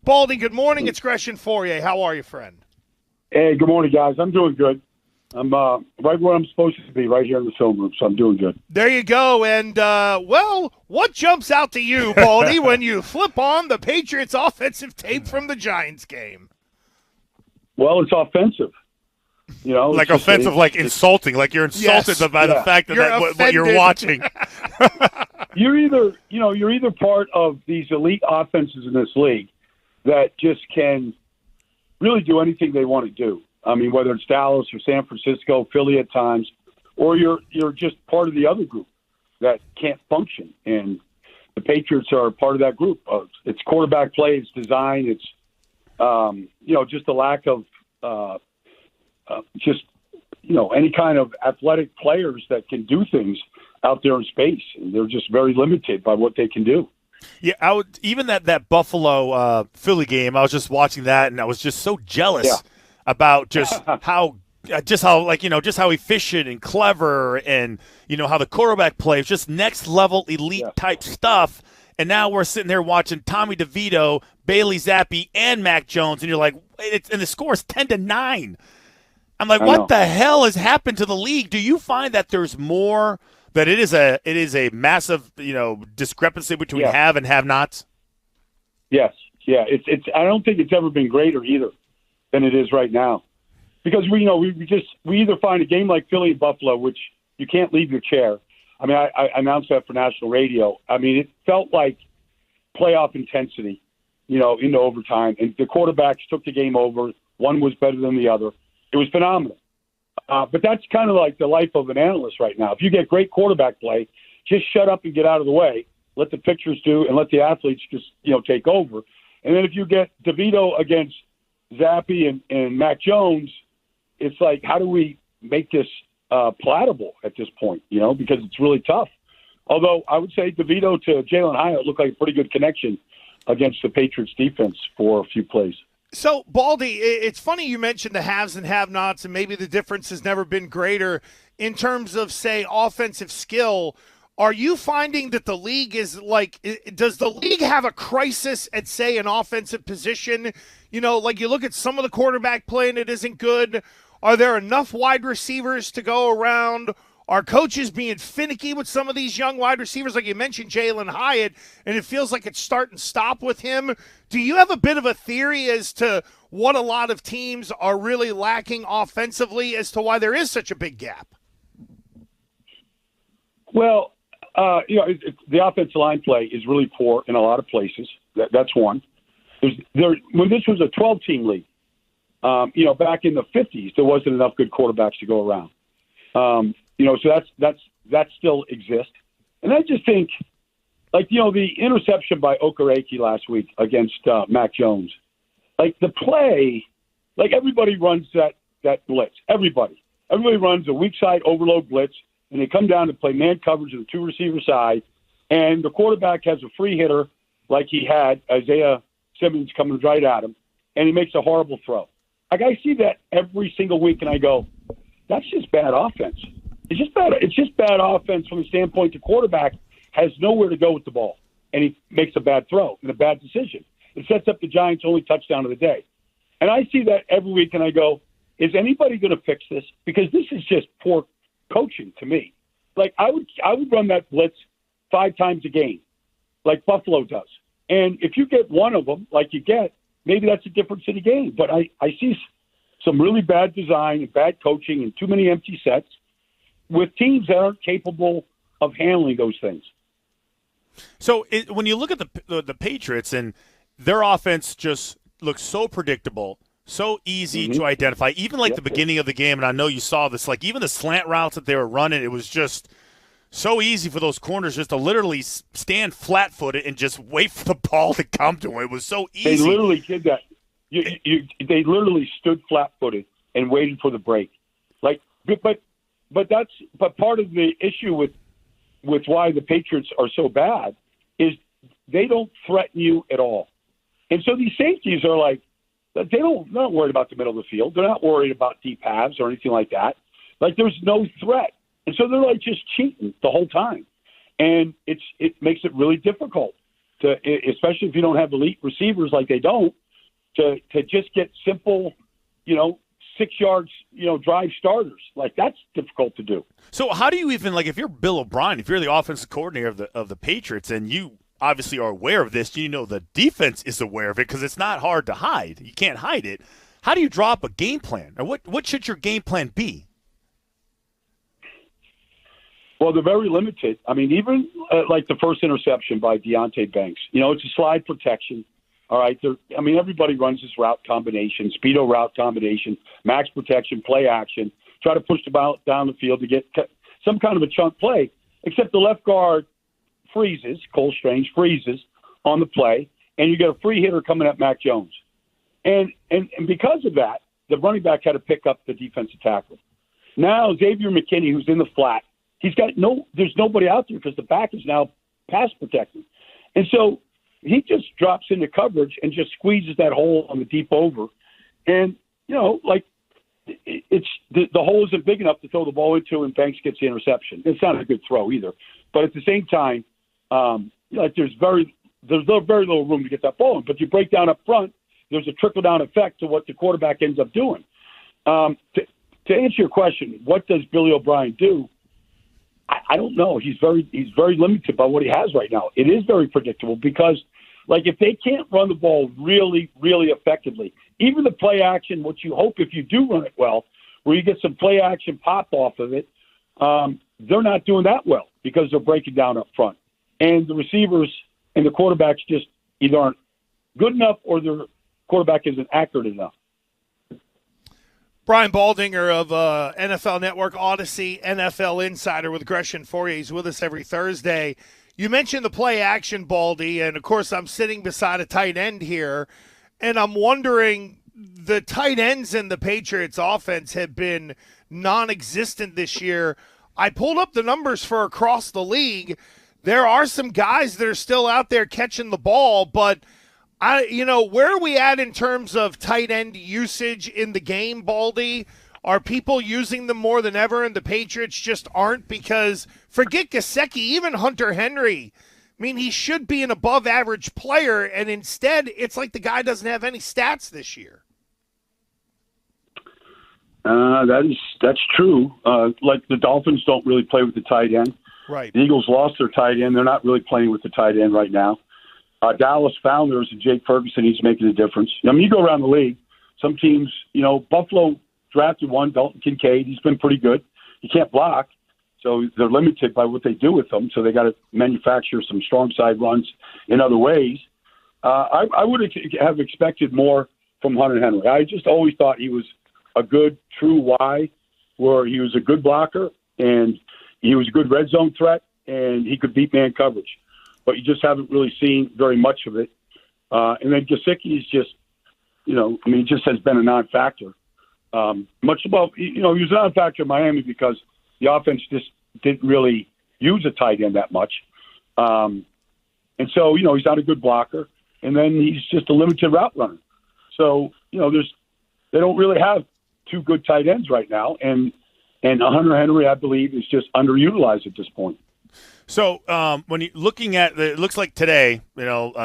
Baldy, good morning. It's Gresham Fourier. How are you, friend? Hey, good morning, guys. I'm doing good. I'm right where I'm supposed to be, right here in the film room, so I'm doing good. There you go. And, what jumps out to you, Baldy, when you flip on the Patriots offensive tape from the Giants game? Well, it's offensive. You know, like it's offensive, like insulting, like you're insulted Yes, by the fact that what you're watching. you're either part of these elite offenses in this league that just can really do anything they want to do. I mean, whether it's Dallas or San Francisco, Philly at times, or you're just part of the other group that can't function. And the Patriots are part of that group. It's quarterback play, it's design, it's just the lack of any kind of athletic players that can do things out there in space. And they're just very limited by what they can do. Yeah, even that Buffalo Philly game. I was just watching that, and I was just so jealous about just how efficient and clever, and how the quarterback plays, just next level elite type stuff. And now we're sitting there watching Tommy DeVito, Bailey Zappi, and Mac Jones, and you're like, and the score is 10-9. I'm like, what the hell has happened to the league? Do you find that there's more? That it is a massive discrepancy between have and have nots. Yes, yeah. It's I don't think it's ever been greater either than it is right now, because we either find a game like Philly and Buffalo, which you can't leave your chair. I mean, I announced that for national radio. I mean, it felt like playoff intensity, into overtime, and the quarterbacks took the game over. One was better than the other. It was phenomenal. But that's kind of like the life of an analyst right now. If you get great quarterback play, just shut up and get out of the way. Let the pitchers do, and let the athletes just take over. And then if you get DeVito against Zappi and Mac Jones, it's like, how do we make this palatable at this point? Because it's really tough. Although I would say DeVito to Jalen Hyatt looked like a pretty good connection against the Patriots defense for a few plays. So, Baldy, it's funny you mentioned the haves and have-nots, and maybe the difference has never been greater in terms of, say, offensive skill. Are you finding that the league is does the league have a crisis at, say, an offensive position? Like you look at some of the quarterback play and it isn't good. Are there enough wide receivers to go around? Are coaches being finicky with some of these young wide receivers? Like you mentioned Jalen Hyatt, and it feels like it's start and stop with him. Do you have a bit of a theory as to what a lot of teams are really lacking offensively as to why there is such a big gap? Well, the offensive line play is really poor in a lot of places. That's one. When this was a 12-team league, back in the 50s, there wasn't enough good quarterbacks to go around. So that still exists. And I just think, the interception by Okereke last week against Mac Jones, the play, everybody runs that blitz. Everybody runs a weak side overload blitz, and they come down to play man coverage on the two receiver side, and the quarterback has a free hitter like he had Isaiah Simmons coming right at him, and he makes a horrible throw. I see that every single week, and I go, that's just bad offense. It's just bad offense from the standpoint the quarterback has nowhere to go with the ball, and he makes a bad throw and a bad decision. It sets up the Giants' only touchdown of the day. And I see that every week, and I go, is anybody going to fix this? Because this is just poor coaching to me. I would run that blitz 5 times a game, like Buffalo does. And if you get one of them, like you get, maybe that's a difference in the game. But I see some really bad design and bad coaching and too many empty sets with teams that aren't capable of handling those things. So when you look at the Patriots, and their offense just looks so predictable, so easy to identify, even the beginning of the game, and I know you saw this, even the slant routes that they were running, it was just so easy for those corners just to literally stand flat-footed and just wait for the ball to come to them. It was so easy. They literally did that. They literally stood flat-footed and waited for the break. But part of the issue with why the Patriots are so bad is they don't threaten you at all. And so these safeties are they're not worried about the middle of the field. They're not worried about deep halves or anything like that. There's no threat. And so they're just cheating the whole time. And it makes it really difficult especially if you don't have elite receivers like they don't, to just get simple, 6 yards, drive starters. Like, that's difficult to do. So how do you even, like, if you're Bill O'Brien, if you're the offensive coordinator of the Patriots, and you obviously are aware of this, the defense is aware of it because it's not hard to hide. You can't hide it. How do you draw up a game plan? Or what should your game plan be? Well, they're very limited. I mean, even like the first interception by Deontay Banks, it's a slide protection. All right. Everybody runs this route combination, speedo route combination, max protection, play action, try to push the ball down the field to get some kind of a chunk play, except the left guard freezes, Cole Strange freezes on the play, and you get a free hitter coming at Mac Jones. And because of that, the running back had to pick up the defensive tackle. Now, Xavier McKinney, who's in the flat, there's nobody out there because the back is now pass protecting. And so he just drops into coverage and just squeezes that hole on the deep over. And, it's the hole isn't big enough to throw the ball into, and Banks gets the interception. It's not a good throw either. But at the same time, there's very little room to get that ball in. But you break down up front, there's a trickle-down effect to what the quarterback ends up doing. To answer your question, what does Billy O'Brien do? I don't know. He's very limited by what he has right now. It is very predictable because, if they can't run the ball really, really effectively, even the play action, what you hope if you do run it well, where you get some play action pop off of it, they're not doing that well because they're breaking down up front. And the receivers and the quarterbacks just either aren't good enough or their quarterback isn't accurate enough. Brian Baldinger of NFL Network Odyssey, NFL Insider with Gresham Fourier. He's with us every Thursday. You mentioned the play action, Baldy, and, of course, I'm sitting beside a tight end here, and I'm wondering, the tight ends in the Patriots offense have been non-existent this year. I pulled up the numbers for across the league. There are some guys that are still out there catching the ball, but where are we at in terms of tight end usage in the game, Baldy? Are people using them more than ever, and the Patriots just aren't? Because forget Gesicki, even Hunter Henry. I mean, he should be an above-average player, and instead it's like the guy doesn't have any stats this year. That's true. The Dolphins don't really play with the tight end. Right. The Eagles lost their tight end. They're not really playing with the tight end right now. Dallas Founders and Jake Ferguson, he's making a difference. You go around the league, some teams, Buffalo drafted one, Dalton Kincaid. He's been pretty good. He can't block, so they're limited by what they do with them, so they got to manufacture some strong side runs in other ways. I would have expected more from Hunter Henry. I just always thought he was a good true Y, where he was a good blocker, and he was a good red zone threat, and he could beat man coverage. But you just haven't really seen very much of it. And then Gesicki is just, he just has been a non-factor. He was a non-factor in Miami because the offense just didn't really use a tight end that much. And so, he's not a good blocker. And then he's just a limited route runner. So, they don't really have two good tight ends right now. And Hunter Henry, I believe, is just underutilized at this point. So when you're looking at it looks like today,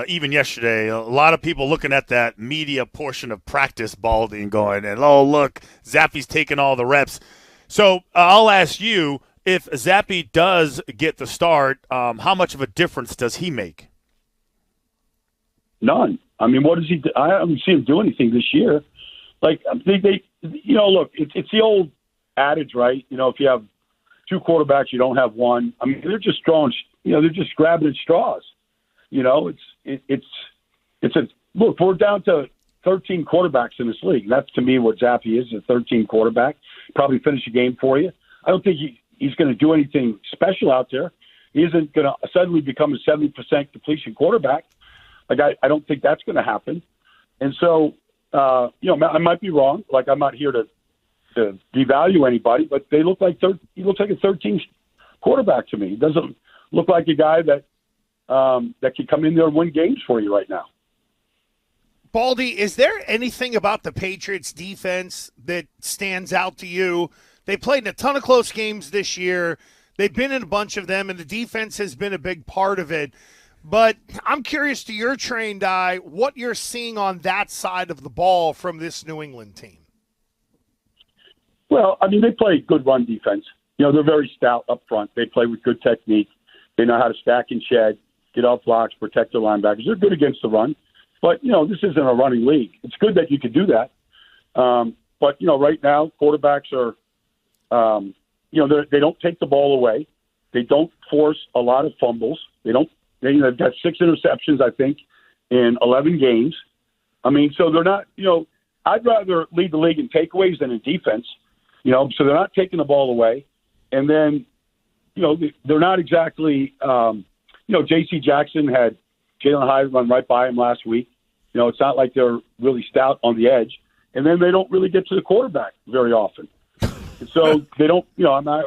even yesterday, a lot of people looking at that media portion of practice, Baldy, and going, and look, Zappe's taking all the reps. So I'll ask you, if Zappe does get the start, how much of a difference does he make? None. I mean, what does he do? I haven't seen him do anything this year. Look, it's the old adage, right? If you have two quarterbacks, you don't have one. I mean, they're just they're just grabbing at straws. Look, we're down to 13 quarterbacks in this league. That's, to me, what Zappe is, a 13 quarterback. Probably finish a game for you. I don't think he's going to do anything special out there. He isn't going to suddenly become a 70% completion quarterback. I don't think that's going to happen. And so, I might be wrong. I'm not here to devalue anybody, but he looks like a 13 quarterback to me. He doesn't look like a guy that can come in there and win games for you right now. Baldy, is there anything about the Patriots defense that stands out to you? They played in a ton of close games this year. They've been in a bunch of them, and the defense has been a big part of it. But I'm curious, to your trained eye, what you're seeing on that side of the ball from this New England team. Well, I mean, they play good run defense. They're very stout up front. They play with good technique. They know how to stack and shed, get off blocks, protect their linebackers. They're good against the run. But, this isn't a running league. It's good that you could do that. But, right now, quarterbacks are, they don't take the ball away. They don't force a lot of fumbles. They've got 6 interceptions, I think, in 11 games. I mean, so they're not, I'd rather lead the league in takeaways than in defense, so they're not taking the ball away. And then, they're not exactly, J.C. Jackson had Jalen Hyde run right by him last week. It's not like they're really stout on the edge. And then they don't really get to the quarterback very often. And so they don't,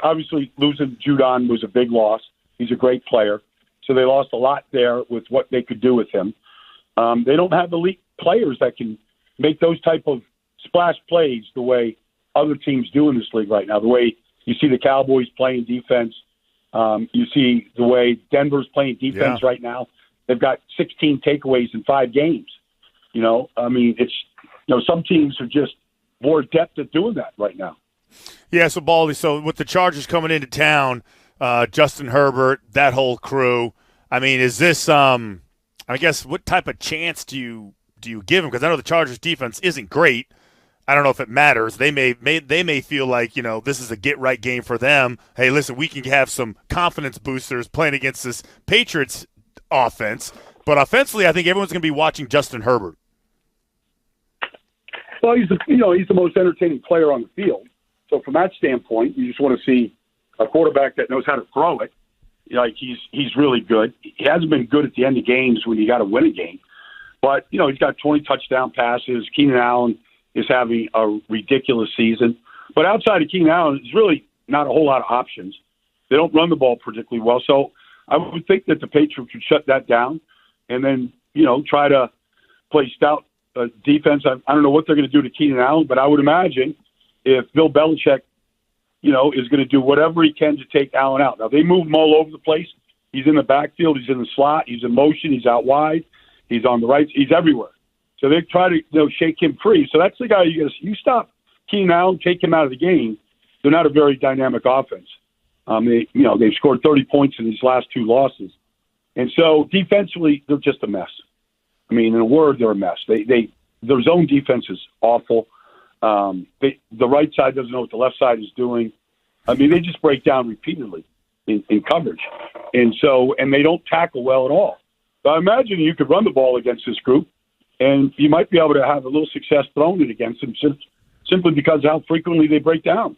obviously losing Judon was a big loss. He's a great player. So they lost a lot there with what they could do with him. They don't have elite players that can make those type of splash plays the way other teams do in this league right now, the way you see the Cowboys playing defense. You see the way Denver's playing defense right now. They've got 16 takeaways in 5 games. I mean, it's, some teams are just more adept at doing that right now. Yeah, so Baldy, so with the Chargers coming into town, Justin Herbert, that whole crew, I mean, is this, I guess, what type of chance do you give them? Because I know the Chargers defense isn't great. I don't know if it matters. They may feel like, this is a get-right game for them. Hey, listen, we can have some confidence boosters playing against this Patriots offense. But offensively, I think everyone's going to be watching Justin Herbert. Well, he's the most entertaining player on the field. So from that standpoint, you just want to see a quarterback that knows how to throw it. Like he's really good. He hasn't been good at the end of games when you got to win a game. But, he's got 20 touchdown passes. Keenan Allen is having a ridiculous season. But outside of Keenan Allen, there's really not a whole lot of options. They don't run the ball particularly well. So I would think that the Patriots would shut that down and then, try to play stout defense. I don't know what they're going to do to Keenan Allen, but I would imagine if Bill Belichick, is going to do whatever he can to take Allen out. Now, they move him all over the place. He's in the backfield. He's in the slot. He's in motion. He's out wide. He's on the right. He's everywhere. So they try to shake him free. So that's the guy you stop Keenan Allen, take him out of the game. They're not a very dynamic offense. They've scored 30 points in these last 2 losses. And so defensively, they're just a mess. I mean, in a word, they're a mess. Their zone defense is awful. The right side doesn't know what the left side is doing. I mean, they just break down repeatedly in coverage. And they don't tackle well at all. So I imagine you could run the ball against this group, and you might be able to have a little success throwing it against them simply because of how frequently they break down.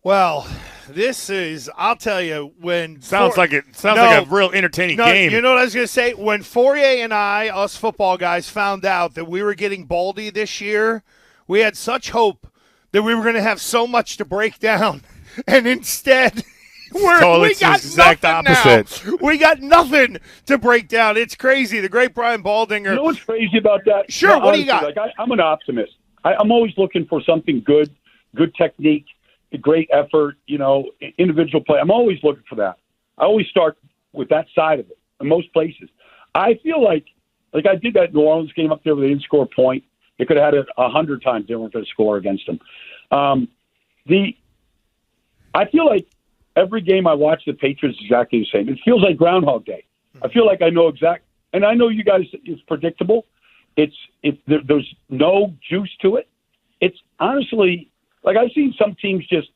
Well, this is, I'll tell you, when sounds like a real entertaining game. You know what I was going to say? When Fourier and I, us football guys, found out that we were getting Baldy this year, we had such hope that we were going to have so much to break down, and instead we got exact nothing opposite. now. We got nothing to break down. It's crazy. The great Brian Baldinger. You know what's crazy about that? Sure. No, what do you got? I'm an optimist. I'm always looking for something good technique, great effort, individual play. I'm always looking for that. I always start with that side of it in most places. I feel like I did that New Orleans game up there where they didn't score a point. They could have had it 100 times. They weren't going to score against them. I feel like every game I watch the Patriots is exactly the same. It feels like Groundhog Day. I feel like I know and I know you guys, it's predictable. There's no juice to it. It's honestly, like I've seen some teams just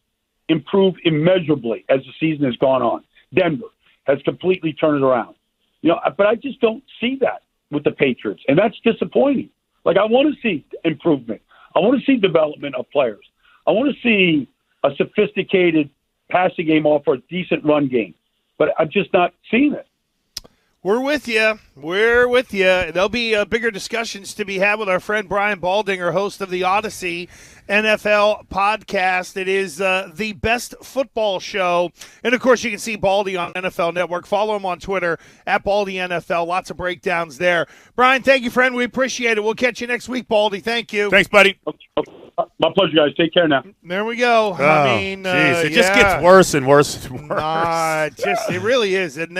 improve immeasurably as the season has gone on. Denver has completely turned it around. But I just don't see that with the Patriots, and that's disappointing. Like I want to see improvement. I want to see development of players. I want to see a sophisticated passing game off a decent run game, but I'm just not seeing it. We're with you. We're with you. There'll be bigger discussions to be had with our friend Brian Baldinger, host of the Odyssey NFL podcast. It is the best football show. And, of course, you can see Baldy on NFL Network. Follow him on Twitter, @BaldyNFL. Lots of breakdowns there. Brian, thank you, friend. We appreciate it. We'll catch you next week, Baldy. Thank you. Thanks, buddy. My pleasure, guys. Take care now. There we go. It just gets worse and worse and worse. It really is, isn't it?